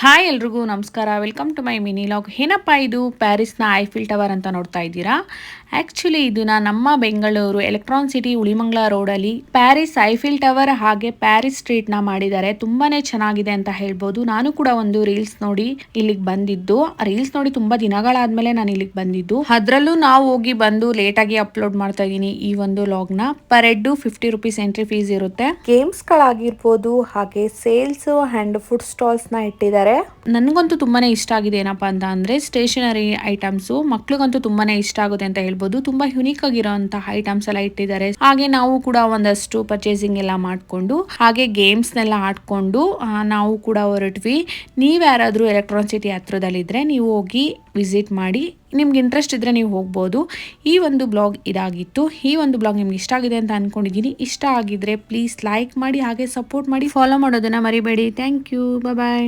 Hi ಎಲ್ರಿಗೂ ನಮಸ್ಕಾರ. Welcome to my mini vlog. ಏನಪ್ಪ ಇದು ಪ್ಯಾರಿಸ್ನ ಐಫಿಲ್ ಟವರ್ ಅಂತ ನೋಡ್ತಾ ಇದ್ದೀರಾ? ಆ್ಯಕ್ಚುಲಿ ಇದನ್ನ ನಮ್ಮ ಬೆಂಗಳೂರು ಎಲೆಕ್ಟ್ರಾನ್ ಸಿಟಿ ಉಳಿಮಂಗ್ಲ ರೋಡಲ್ಲಿ ಪ್ಯಾರಿಸ್ ಐಫಿಲ್ ಟವರ್ ಹಾಗೆ ಪ್ಯಾರಿಸ್ ಸ್ಟ್ರೀಟ್ನ ಮಾಡಿದ್ದಾರೆ. ತುಂಬಾ ಚೆನ್ನಾಗಿದೆ ಅಂತ ಹೇಳ್ಬೋದು. ನಾನು ಕೂಡ ಒಂದು ರೀಲ್ಸ್ ನೋಡಿ ಇಲ್ಲಿಗೆ ಬಂದಿದ್ದು. ರೀಲ್ಸ್ ನೋಡಿ ತುಂಬ ದಿನಗಳಾದ್ಮೇಲೆ ನಾನು ಇಲ್ಲಿಗೆ ಬಂದಿದ್ದು. ಅದರಲ್ಲೂ ನಾವು ಹೋಗಿ ಬಂದು ಲೇಟಾಗಿ ಅಪ್ಲೋಡ್ ಮಾಡ್ತಾ ಇದ್ದೀನಿ ಈ ಒಂದು ಲಾಗ್ನ. Per head 50 rupees entry fees ಇರುತ್ತೆ. ಗೇಮ್ಸ್ಗಳಾಗಿರ್ಬೋದು, ಹಾಗೆ ಸೇಲ್ಸ್ ಆ್ಯಂಡ್ ಫುಡ್ ಸ್ಟಾಲ್ಸ್ನ ಇಟ್ಟಿದ್ದಾರೆ. ನನಗಂತೂ ತುಂಬಾನೇ ಇಷ್ಟ ಆಗಿದೆ. ಏನಪ್ಪಾ ಅಂತ ಅಂದ್ರೆ ಸ್ಟೇಷನರಿ ಐಟಮ್ಸ್ ಮಕ್ಳಿಗಂತೂ ತುಂಬಾನೇ ಇಷ್ಟ ಆಗುತ್ತೆ ಅಂತ ಹೇಳ್ಬೋದು. ತುಂಬಾ ಯುನೀಕ್ ಆಗಿರೋಂತಹ ಐಟಮ್ಸ್ ಎಲ್ಲ ಇಟ್ಟಿದ್ದಾರೆ. ಹಾಗೆ ನಾವು ಕೂಡ ಒಂದಷ್ಟು ಪರ್ಚೇಸಿಂಗ್ ಎಲ್ಲ ಮಾಡ್ಕೊಂಡು ಹಾಗೆ ಗೇಮ್ಸ್ನೆಲ್ಲ ಆಡ್ಕೊಂಡು ನಾವು ಕೂಡ ಹೊರಟ್ವಿ. ನೀವು ಯಾರಾದರೂ ಎಲೆಕ್ಟ್ರಾನ್ ಸಿಟಿ ಹತ್ರದಲ್ಲಿದ್ದರೆ ನೀವು ಹೋಗಿ ವಿಸಿಟ್ ಮಾಡಿ. ನಿಮ್ಗೆ ಇಂಟ್ರೆಸ್ಟ್ ಇದ್ದರೆ ನೀವು ಹೋಗ್ಬೋದು. ಈ ಒಂದು ಬ್ಲಾಗ್ ಇದಾಗಿತ್ತು. ಈ ಒಂದು ಬ್ಲಾಗ್ ನಿಮ್ಗೆ ಇಷ್ಟ ಆಗಿದೆ ಅಂತ ಅಂದ್ಕೊಂಡಿದ್ದೀನಿ. ಇಷ್ಟ ಆಗಿದ್ರೆ ಪ್ಲೀಸ್ ಲೈಕ್ ಮಾಡಿ, ಹಾಗೆ ಸಪೋರ್ಟ್ ಮಾಡಿ, ಫಾಲೋ ಮಾಡೋದನ್ನು ಮರಿಬೇಡಿ. Thank you. ಬಾಯ್.